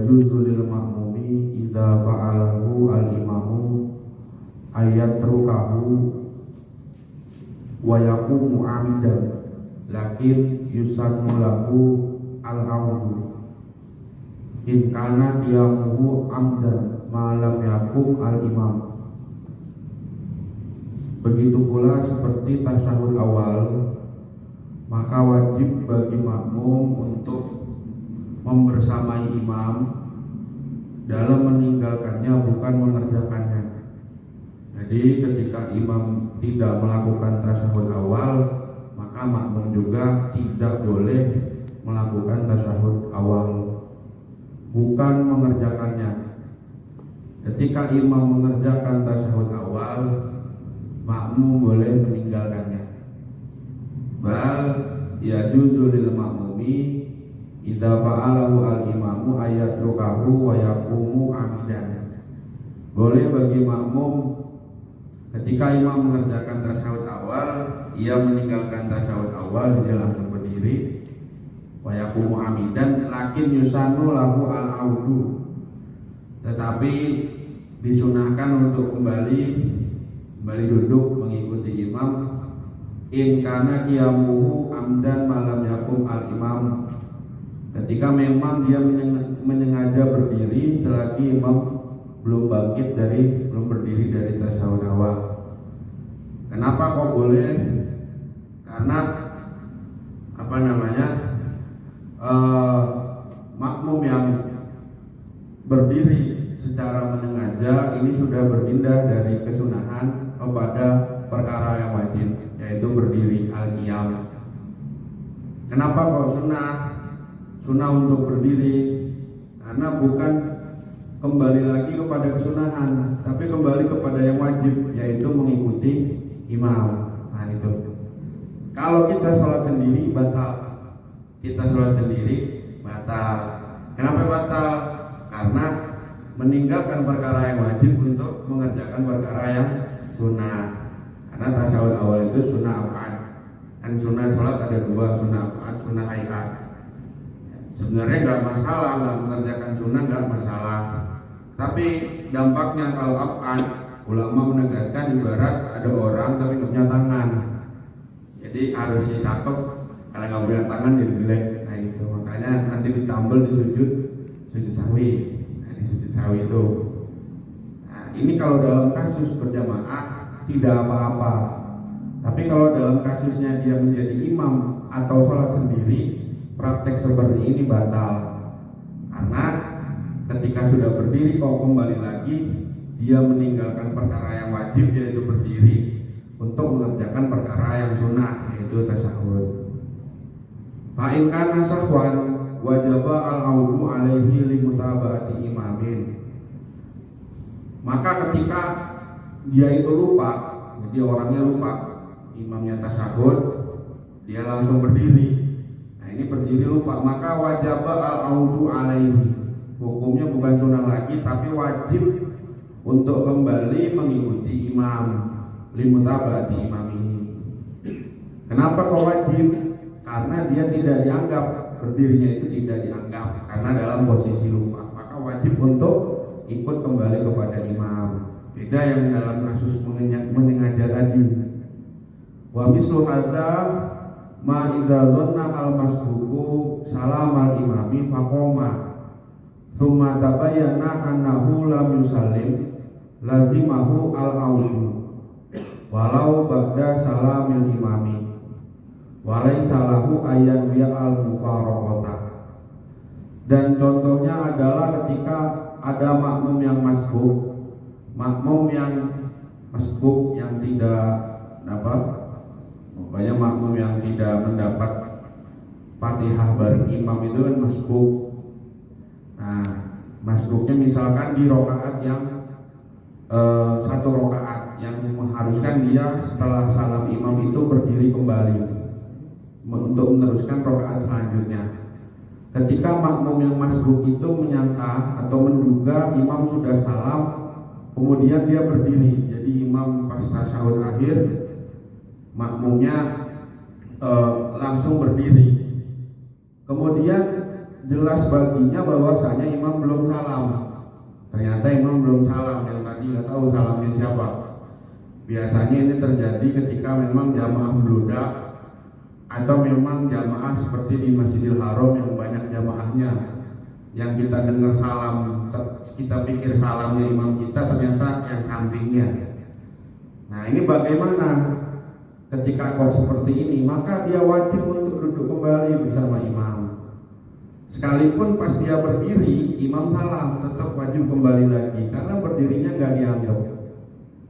yajuzu lil ma'mumi idza fa'alahu al-imamu ayatrukahu wa yaqumu amidan lakin yusannu lahu al-audu in kana qiyamuhu amdan ma lam yakum al-imam. Begitu pula seperti tasyahud awal, maka wajib bagi makmum untuk membersamai imam dalam meninggalkannya, bukan mengerjakannya. Jadi ketika imam tidak melakukan tasyahud awal, maka makmum juga tidak boleh melakukan tasyahud awal, bukan mengerjakannya. Ketika imam mengerjakan tasyahud awal, makmum boleh meninggalkannya. Bal yajuzu lil ma'mumi idza fa'alahu al-imamu ayatrukahu wa yaqumu amidan. Boleh bagi makmum ketika imam mengerjakan tasyahud awal, ia meninggalkan tasyahud awal, dia langsung berdiri, wa yaqumu amidan, lakin yusannu lahu al-audu, tetapi disunahkan untuk kembali duduk mengikuti imam in kana qiyamuhu amdan malam yakum al-imam, ketika memang dia menyengaja berdiri selagi imam belum berdiri dari tasyahud awal. Kenapa kok boleh? Karena makmum yang berdiri secara menyengaja ini sudah berpindah dari kesunahan kepada perkara yang wajib, yaitu berdiri al-qiyam. Kenapa kok sunnah? Sunnah untuk berdiri karena bukan kembali lagi kepada kesunahan, tapi kembali kepada yang wajib, yaitu mengikuti imam. Nah itu. Kalau kita sholat sendiri batal. Kenapa batal? Karena meninggalkan perkara yang wajib untuk mengerjakan perkara yang sunnah. Karena tasyahud awal itu sunnah apaan? Kan sunnah sholat ada dua, sunnah apaan, sunnah hayat. Sebenarnya nggak masalah, nggak mengerjakan sunnah nggak masalah. Tapi dampaknya kalau apaan, ulama menegaskan ibarat ada orang tapi nggak punya tangan. Jadi harus ditangkap, kalau nggak punya tangan jadi jelek. Nah itu makanya nanti ditambal di sujud sawi. Sawi itu. Nah, ini kalau dalam kasus berjamaah tidak apa-apa. Tapi kalau dalam kasusnya dia menjadi imam atau sholat sendiri, praktek seperti ini batal. Karena ketika sudah berdiri kok kembali lagi, dia meninggalkan perkara yang wajib, yaitu berdiri, untuk mengerjakan perkara yang sunnah, yaitu tasyahud. Fa in kana sahwan wajaba al-audu alaihi li mutaba'ati imamin. Maka ketika dia itu lupa, jadi orangnya lupa, imamnya tasyahud, dia langsung berdiri. Nah ini berdiri lupa, maka wajaba al-audu alaihi. Hukumnya bukan sunnah lagi, tapi wajib untuk kembali mengikuti imam, li mutaba'ati imamihi. Kenapa kok wajib? Karena dia tidak dianggap, berdirinya itu tidak dianggap karena dalam posisi lupa, maka wajib untuk ikut kembali kepada imam. Beda yang dalam kasus menyengaja tadi. Wa mislu hadza ma idza dhanna al-masbuqu salam al-imami faqoma thumma tabayyana annahu lam yusallim lazimahu al-audu walau ba'da salamil imami walaysa lahu ayyan wiya al-mufaraqata. Dan contohnya adalah ketika ada makmum yang masbuk, yang tidak makmum yang tidak mendapat Fatihah bareng imam itu kan masbuk. Nah, masbuknya misalkan di rakaat yang satu rakaat yang mengharuskan dia setelah salam imam itu berdiri kembali untuk meneruskan rakaat selanjutnya. Ketika makmum yang masbuk itu menyangka atau menduga imam sudah salam, kemudian dia berdiri, jadi imam pas tasyahud akhir, makmumnya langsung berdiri. Kemudian jelas baginya bahwasanya imam belum salam. Ternyata imam belum salam, yang tadi nggak tahu salamnya siapa. Biasanya ini terjadi ketika memang jamaah membludak atau memang jamaah seperti di Masjidil Haram yang banyak jamaahnya, yang kita dengar salam, kita pikir salamnya imam kita, ternyata yang sampingnya. Nah ini bagaimana ketika kok seperti ini? Maka dia wajib untuk duduk kembali bersama imam. Sekalipun pas dia berdiri, imam salam, tetap wajib kembali lagi, karena berdirinya nggak dianggap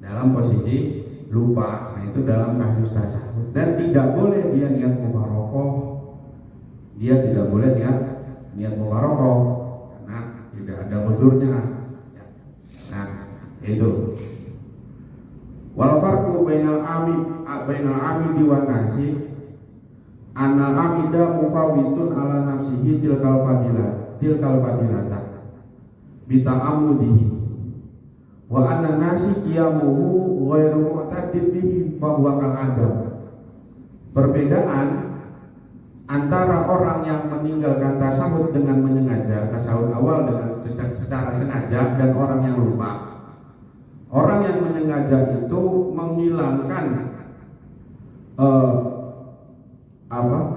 dalam posisi lupa. Nah itu dalam kasus tasyahud. Dan tidak boleh dia niat mufarokoh, dia tidak boleh niat mufarokoh karena tidak ada uzurnya. Nah itu. Wal farqu bainal amidi wan nasi anal amida mufawwitun ala nafsihi tilkal fadilata bita'amudihi wa anna nasi qiyamuhu ghairu mu'tadid bihi fa huwa kal adam. Perbedaan antara orang yang meninggalkan tasawuf dengan menyengaja, tasawuf awal dengan secara sengaja, dan orang yang lupa. Orang yang menyengaja itu menghilangkan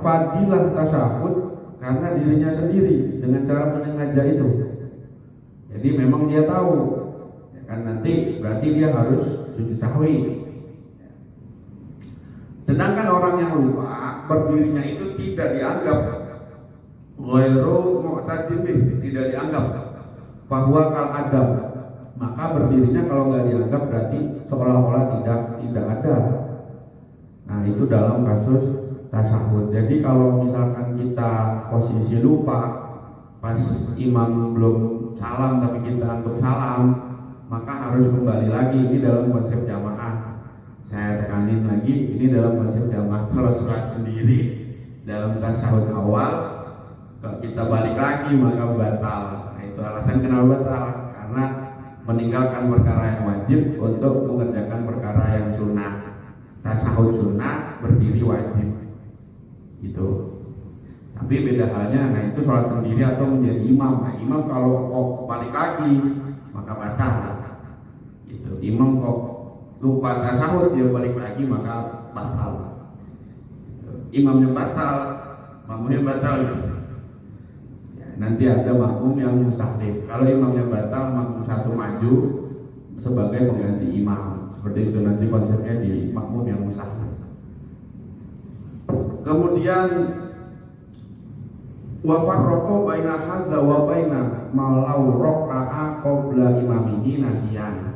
fadilah tasawuf karena dirinya sendiri dengan cara menyengaja itu. Jadi memang dia tahu, ya kan, nanti berarti dia harus sujud sahwi. Sedangkan orang yang lupa, berdirinya itu tidak dianggap ghairu mu'tadid bih, tidak dianggap bahwa kal adam. Maka berdirinya kalau nggak dianggap berarti seolah-olah tidak ada. Nah itu dalam kasus tasahud. Jadi kalau misalkan kita posisi lupa pas imam belum salam tapi kita anggap salam, maka harus kembali lagi. Ini dalam konsep jamaah. Saya tekanin lagi, ini dalam konsep jamaah. Kalau sholat sendiri dalam tasahud awal, kalau kita balik lagi maka batal. Nah itu alasan kenapa batal, karena meninggalkan perkara yang wajib untuk mengerjakan perkara yang sunnah. Tasahud sunnah, berdiri wajib. Gitu. Tapi beda halnya, nah itu sholat sendiri atau menjadi imam. Nah imam kalau balik lagi maka batal. Gitu. Imam kok lupa tasahud dia balik lagi maka batal. Gitu. Imamnya batal, makmumnya batal. Ya, nanti ada makmum yang mustahlif. Kalau imamnya batal, makmum satu maju sebagai pengganti imam. Seperti itu nanti konsepnya di makmum yang mustahlif. Kemudian wa farraqo baina hadza wa baina malau raka'a qabla imamihi nasiyan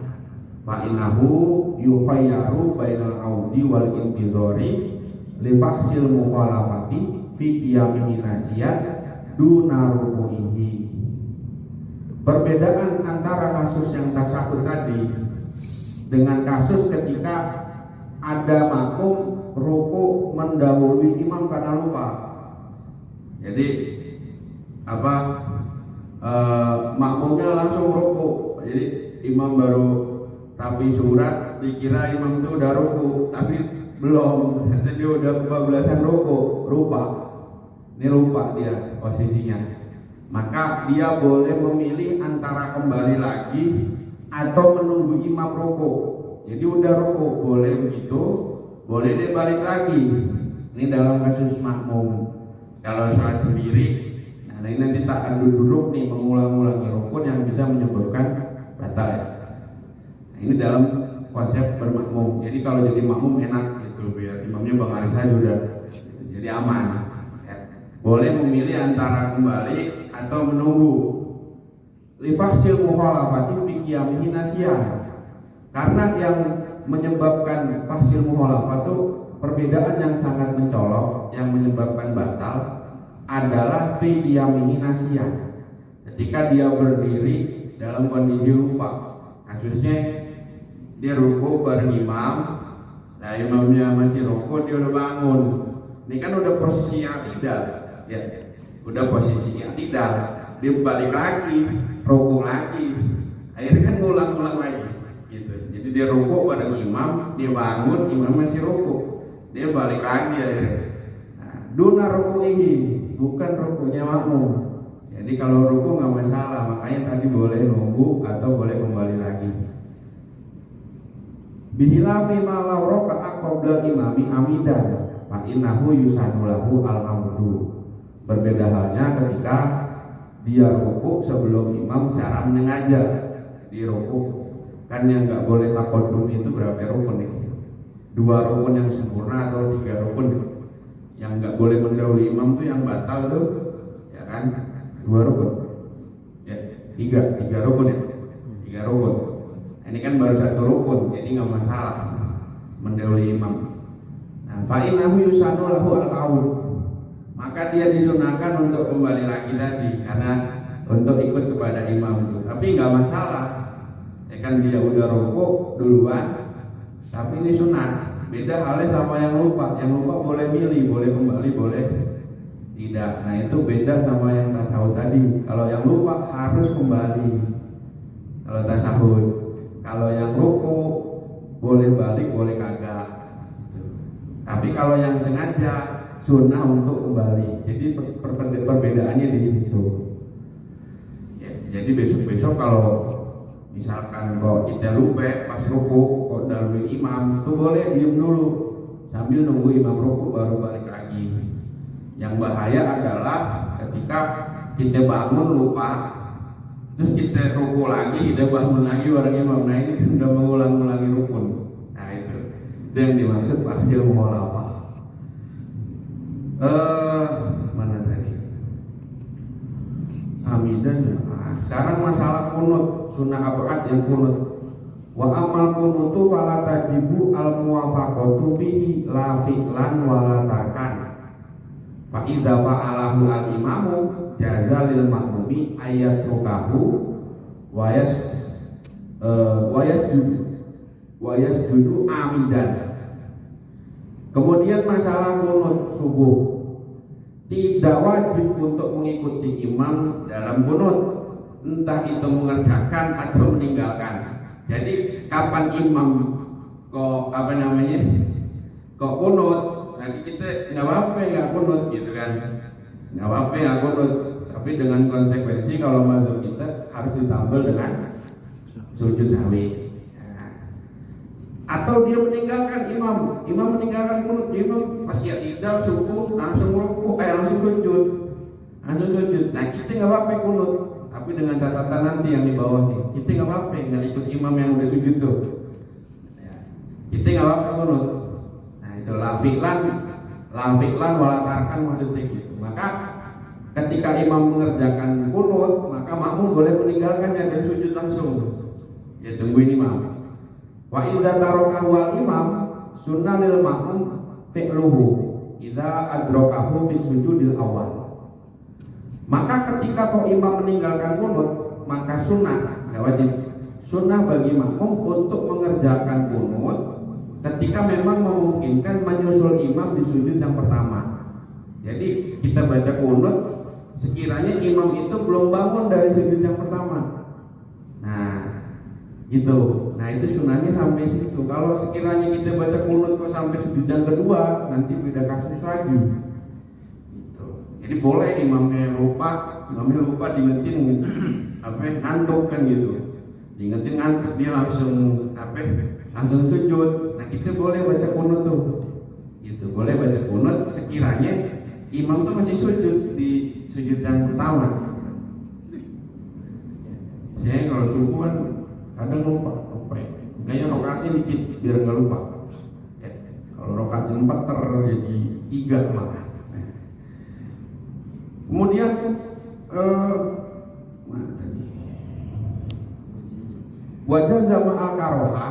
fa innahu yukhayyaru bainal audi wal intizari li fahsil mukhalafati fi qiyamihi nasiyan duna ruku'ihi. Perbedaan antara kasus yang tasahud tadi dengan kasus ketika ada makmum ruku mendahului imam karena lupa. Jadi makmumnya langsung ruku. Jadi imam baru rapi surat, dikira imam itu udah ruku, tapi belum. Jadi dia udah kebablasan ruku, lupa. Ini lupa dia posisinya. Maka dia boleh memilih antara kembali lagi atau menunggu imam ruku. Jadi udah ruku, boleh begitu. Boleh dia balik lagi. Ini dalam kasus makmum. Kalau sholat sendiri, nah ini nanti tak akan duduk nih mengulang-ulangi rukun yang bisa menyebabkan batal. Nah, ini dalam konsep bermakmum. Jadi kalau jadi makmum enak gitu, biar imamnya Bang Aris aja udah, jadi aman. Ya. Boleh memilih antara kembali atau menunggu. Lifahsil mukhalafati fi qiyamihi nasiyan. Karena yang menyebabkan fahsil mukhalafah itu perbedaan yang sangat mencolok, yang menyebabkan batal adalah fi qiyamihi nasiyan. Ketika dia berdiri dalam kondisi lupa, kasusnya dia ruku bareng imam, nah imamnya masih ruku, dia udah bangun. Ini kan udah posisi i'tidal, ya, udah posisi i'tidal, dia balik lagi, ruku lagi, akhirnya kan ngulang-ngulang lagi. Jadi dia ruku bareng imam, dia bangun, imam masih ruku, dia balik lagi akhirnya. Nah, duna ruku ini bukan rukunya makmum. Jadi kalau ruku nggak masalah, makanya tadi boleh nunggu atau boleh kembali lagi. Bihilafi ma law raka'a qabla imami amidan fa innahu yusanu lahu al-amdu. Berbeda halnya ketika dia ruku sebelum imam secara menyengaja. Di ruku kan yang nggak boleh takodum itu berapa rukun nih? 2 rukun yang sempurna atau 3 rukun? Yang nggak boleh mendahului imam tuh yang batal tuh, ya kan? 2 rukun, ya 3 rukun ya, 3 rukun. Ini kan baru 1 rukun, jadi nggak masalah mendahului imam. Nah, fa'inahu yusanu lahu al-aud, maka dia disunahkan untuk kembali lagi tadi karena untuk ikut kepada imam itu. Tapi nggak masalah, ya kan dia udah rukuk duluan, tapi ini sunnah. Beda halnya sama yang lupa. Yang lupa boleh milih, boleh kembali, boleh tidak. Nah itu beda sama yang tasawuf tadi. Kalau yang lupa harus kembali. Kalau tasawuf, kalau yang ruku boleh balik, boleh kagak. Tapi kalau yang sengaja sunnah untuk kembali. Jadi perbedaannya di situ. Ya, jadi besok-besok kalau misalkan kok kita lupa pas ruku kok dalui imam, itu boleh diem dulu sambil nunggu imam ruku baru balik lagi. Yang bahaya adalah ketika kita bangun lupa, terus kita ruku lagi, kita bangun lagi bareng imam. Nah ini sudah mengulang-ulangi rukun. Nah itu yang dimaksud hasil mukhalafah. Mana tadi? Hamidan. Sekarang masalah kunut, sunnah abad yang kunut. Wa amal kunutu fala tajibu al muwafaqatu bihi la fi'lan wa la tarkan. Fa idza fa'alahu al imamu jaza lil makmumi ayat rukahu wa yasjudu amidan. Kemudian masalah kunut subuh, tidak wajib untuk mengikuti imam dalam kunut, entah itu mengerjakan atau meninggalkan. Jadi kapan imam kok kok kunut, nanti kita nggak apa-apa nggak kunut gitu kan, nggak apa-apa nggak kunut. Tapi dengan konsekuensi kalau mazhab kita harus ditambal dengan sujud sahwi. Atau dia meninggalkan imam meninggalkan kunut, imam pas ya tidak subuh langsung ruku, langsung sujud. Nah kita nggak apa-apa kunut, tapi dengan catatan nanti yang di bawah nih, kita nggak apa-apa nggak ikut imam yang udah sujud tuh. Kita nggak apa-apa kunut. Nah itu lafilan walatarkan maksudnya gitu. Maka ketika imam mengerjakan kunut, maka makmum boleh meninggalkannya dan sujud langsung. Ya tungguin imam. Wa idza tarakahu al imam sunnah lil makmum fi'luhu idza adrakahu fi sujudil awal. Maka ketika kok imam meninggalkan kunut, maka sunnah, nggak wajib, sunnah bagi makmum untuk mengerjakan kunut ketika memang memungkinkan menyusul imam di sujud yang pertama. Jadi kita baca kunut sekiranya imam itu belum bangun dari sujud yang pertama. Nah gitu. Nah itu sunnahnya sampai situ. Kalau sekiranya kita baca kunut kok sampai sujud yang kedua, nanti beda kasus lagi. Gitu. Jadi boleh imamnya lupa diingetin ngantuk kan gitu. Diingetin ngantuk dia langsung sujud. Nah kita boleh baca kunut tuh. Gitu. Boleh baca kunut sekiranya imam tuh masih sujud di sujud yang pertama. Saya kalau subuh kan kadang lupa, kayaknya rokaatnya dikit biar nggak lupa. Ya, kalau rokaatnya 4 jadi 3 malah. Kemudian mana tadi? Wajah sama al-karoha.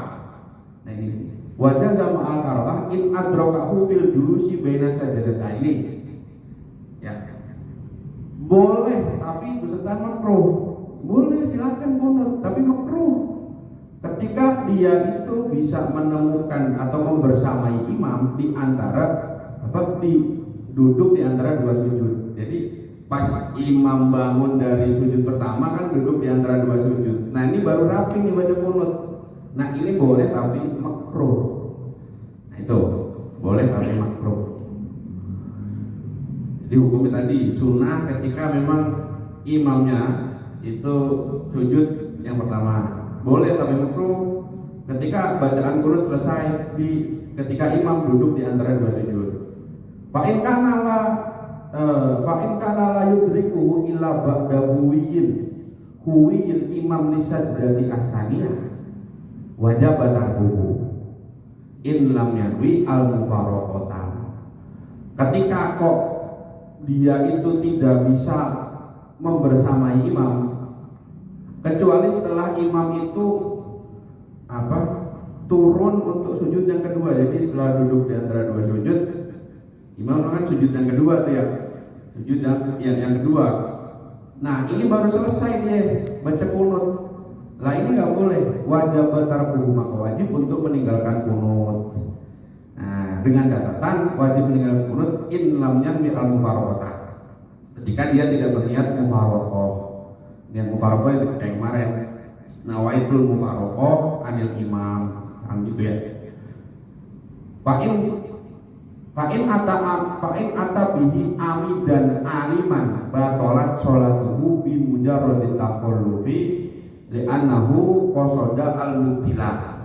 Nah ini wajah sama al-karoha in adrakahu fil julusi baina sajadataini. Ya. Boleh tapi beserta makruh. Boleh silakan kunut tapi makruh. Ketika dia itu bisa menemukan atau membersamai imam di antara duduk di antara 2 sujud. Jadi pas imam bangun dari sujud pertama kan duduk di antara 2 sujud. Nah ini baru rapi nih baca kunut. Nah ini boleh tapi makruh. Nah itu boleh tapi makruh. Jadi hukumnya tadi sunnah ketika memang imamnya itu sujud yang pertama. Boleh tapi makruh ketika bacaan kunut selesai ketika imam duduk di antara dua sujud. Fa in kana la yudriku illa ba'da huwiyil imam li sajdati ahsaniyah wajib tarkuhu in lam yanwi al mufaraqata. Ketika kok dia itu tidak bisa membersamai imam kecuali setelah imam itu turun untuk sujud yang kedua. Jadi setelah duduk di antara dua sujud, imam akan sujud yang kedua tuh ya, sujud yang kedua. Nah ini baru selesai dia baca kunut. Lah ini nggak boleh, wajib tarkuhu, maka wajib untuk meninggalkan kunut. Nah dengan catatan wajib meninggalkan kunut in lam yanwi al mufaraqah. Ketika dia tidak berniat mufaraqah. Niat mufaraqah itu kayak kemarin. Nawaitul mufaraqah anil imam, gitu ya. Fa'in ata bihi amidan aliman batalat sholatuhu bi mujarradit takhallufi li'annahu qasada al-mubtilah.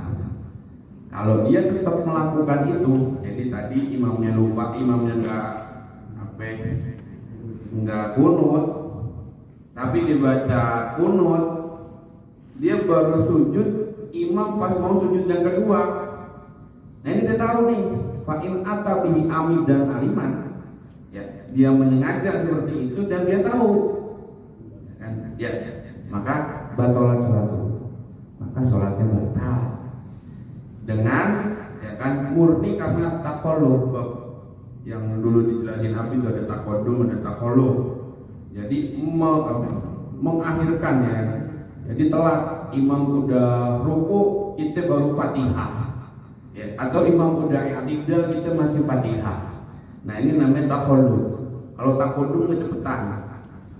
Kalau dia tetap melakukan itu, jadi tadi imamnya lupa, imamnya enggak kunut, tapi dibaca kunut, dia baru sujud, imam pas mau sujud yang kedua. Nah ini dia tahu nih, fa'in ata bihi amidan aliman, ya, dia menyengaja seperti itu dan dia tahu, kan, ya, maka batalat sholatuhu, maka sholatnya batal dengan, ya kan, murni karena takhalluf. Yang dulu dijelasin Abi itu ada taqaddum, ada takhalluf. Jadi mengakhirkan ya. Jadi telat, imam udah ruku, kita baru Fatihah. Ya, atau imam udah i'tidal, kita masih Fatihah. Nah, ini namanya takhalluf. Kalau taqaddum kecepatan.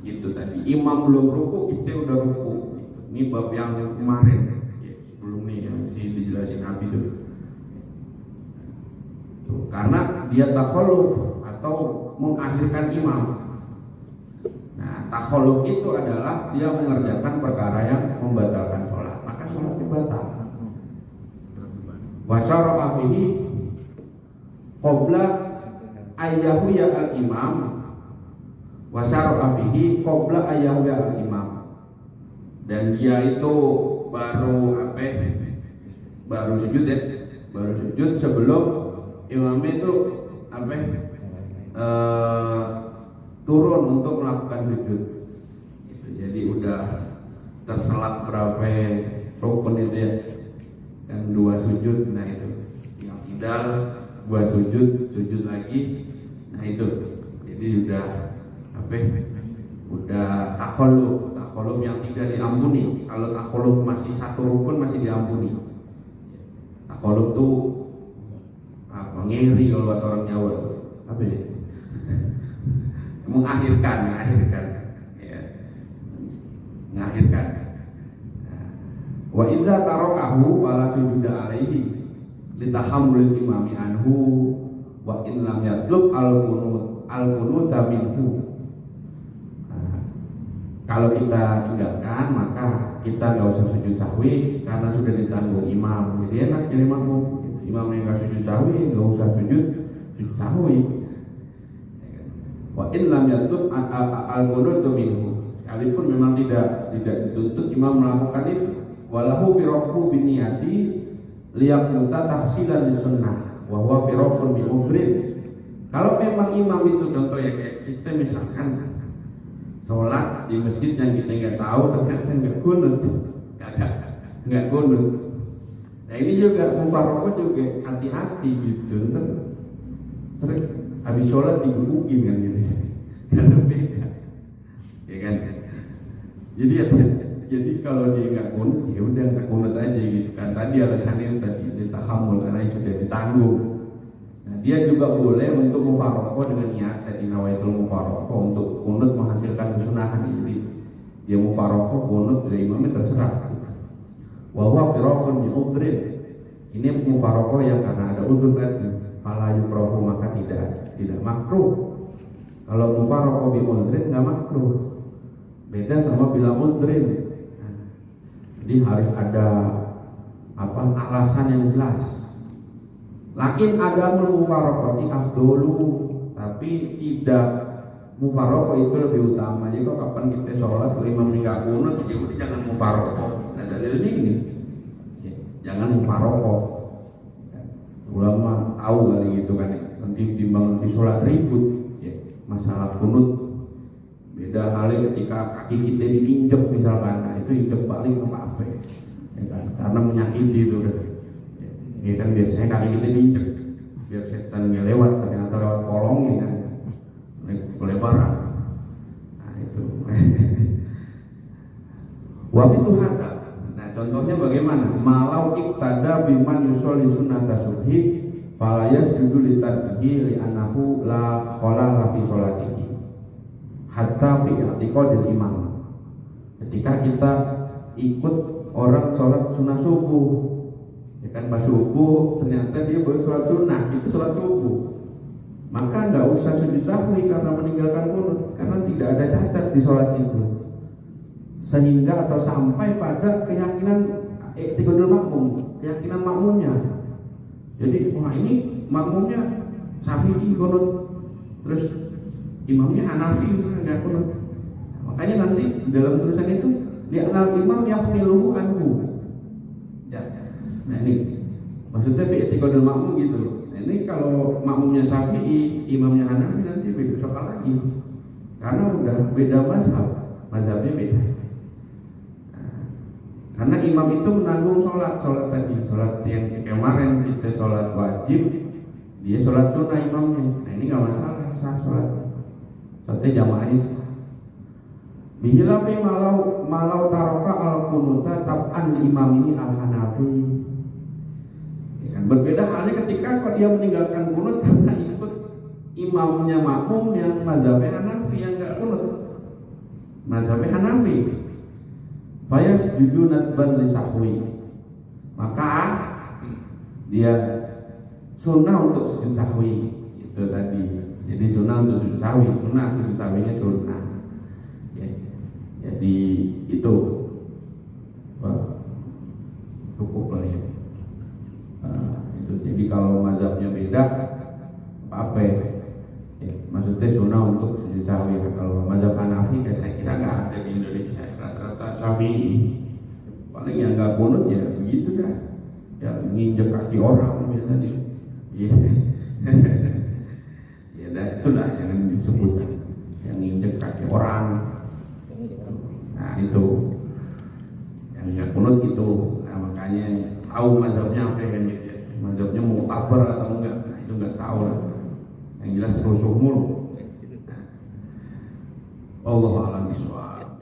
Gitu tadi. Imam belum ruku, kita udah ruku. Ini bab yang kemarin. Ya, sebelum ini yang dijelasin Abi itu. Karena dia takhalluf atau mengakhirkan imam. Nah, takhalluf itu adalah dia mengerjakan perkara yang membatalkan sholat, maka sholatnya batal. Wa syara'a fihi qabla ayyahu ya al-imam. Wa syara'a fihi qabla ayyahu ya al-imam. Dan dia itu baru sujud ya, baru sujud sebelum imam itu turun untuk melakukan sujud. Jadi udah terselap berapa rukun itu ya, kan 2 sujud. Nah itu yang idal 2 sujud lagi. Nah itu jadi udah takhalluf yang tidak diampuni. Kalau takhalluf masih 1 rukun masih diampuni. Takhalluf tuh ngeri kalau kata orang Jawa, apa ya? mengakhirkan ya. Mengakhirkan. Wa idza tarakahu fala sujuda alaihi litahammulil imami anhu wa in lam yatlub al-qunut minhu. Kalau kita tinggalkan maka kita nggak usah sujud sahwi karena sudah ditanggung imam. Jadi enak jadi makmum. Imam yang nggak sujud sahwi nggak usah sujud sahwi. Wa in lam yatlub al-qunut minhu. Sekalipun memang tidak dituntut imam melakukan itu. Walahu firaqu biniyati liyaquta tahsilan lisunnah wa huwa firaqun bi ufrin. Kalau memang imam itu contoh ya kayak kita misalkan sholat di masjid yang kita nggak tahu ternyata nggak kunut. Nah ini juga mufaraqah juga hati-hati gitu. Terus habis sholat digebukin kan gitu, karena beda, ya kan? Jadi kalau dia nggak kunut, ya udah nggak kunut aja gitu kan. Tadi alasannya tadi ditahamul karena sudah ditanggung. Nah dia juga boleh untuk mufaraqah dengan niat tadi nawaitul mufaraqah untuk kunut menghasilkan kesunahan. Jadi dia mufaraqah kunut dari imamnya terserah. Wa huwa firaqun bi udhrin. Ini mufaraqah yang karena ada udhur tadi. Fala yukrahu, maka tidak makruh. Kalau mufaraqah bi udhrin enggak makruh. Beda sama bila udhrin. Jadi harus ada alasan yang jelas. Lakin ada mufaraqati afdolu, tapi tidak mufaraqah itu lebih utama. Jadi kok kapan kita sholat kalau imam nggak kunut, jadi jangan mufaraqah. Nah dalilnya ini, jangan mufaraqah. Ulama tahu kali gitu kan, nanti timbang di sholat ribut, ya, masalah kunut. Beda halnya ketika kaki kita diinjek misalkan, nah itu injek balik apa? Ya kan? Karena menyakiti itu udah. Ya kan biasanya kaki kita diinjek biar setan nggak lewat, ternyata lewat kolongnya kan, kelebaran. Nah itu. Wabis suhata. Nah contohnya bagaimana? Malau iktada biman yusolli sunnata subhi falayas judu litarbihi li anahu la kholala fi sholatihi hatta fi i'tiqadil imam. Ketika kita ikut orang sholat sunnah subuh, ya kan pas subuh ternyata dia baru sholat sunnah, itu sholat subuh, maka nggak usah sujud sahwi karena meninggalkan kunut, karena tidak ada cacat di sholat itu, sehingga atau sampai pada keyakinan i'tiqadul makmum, keyakinan makmumnya. Jadi wah ini makmumnya Syafi'i kunut, terus imamnya Hanafi nggak kunut. Makanya nanti dalam tulisan itu li'anal imam yahmiluhu anhu. Ya. Nah ini maksudnya fi i'tiqadul makmum gitu. Nah, ini kalau makmumnya Syafi'i, imamnya Hanafi nanti beda soal lagi. Karena udah beda mazhabnya beda. Nah, karena imam itu menanggung sholat tadi, sholat yang kemarin kita sholat wajib, dia sholat sunnah imamnya. Nah ini nggak masalah, sah sholat. Sholatnya jamaahnya sah. Bihilafi malau taroka al kunuta tab'an li imam ini al Hanafi. Ya kan? Berbeda halnya ketika dia meninggalkan kunut karena ikut imamnya makmum yang mazhabnya Hanafi yang enggak kunut. Mazhabnya Hanafi. Fayas judu nadban li sahwi. Maka dia sunnah untuk sujud sahwi itu tadi. Jadi sunnah untuk sujud sahwi, sujud sahwinya sunnah. Jadi itu cukup lah ya. Itu jadi kalau mazhabnya beda apa ya? Maksudnya sunnah untuk sujud sahwi. Kalau mazhab Hanafi saya kira nggak ada di Indonesia, rata-rata Syafi'i. Paling yang nggak kunut ya begitu dah, ya nginjek kaki orang biasanya. Iya. Ya dah itulah yang disebut yang nginjek kaki orang. Nah itu yang nggak kunut itu. Nah, makanya tahu mazhabnya apa yang gitu ya. Mazhabnya mau kabar atau enggak, nah itu nggak tahu lah. Yang jelas rusuh mulu. Allah a'lam bishawab.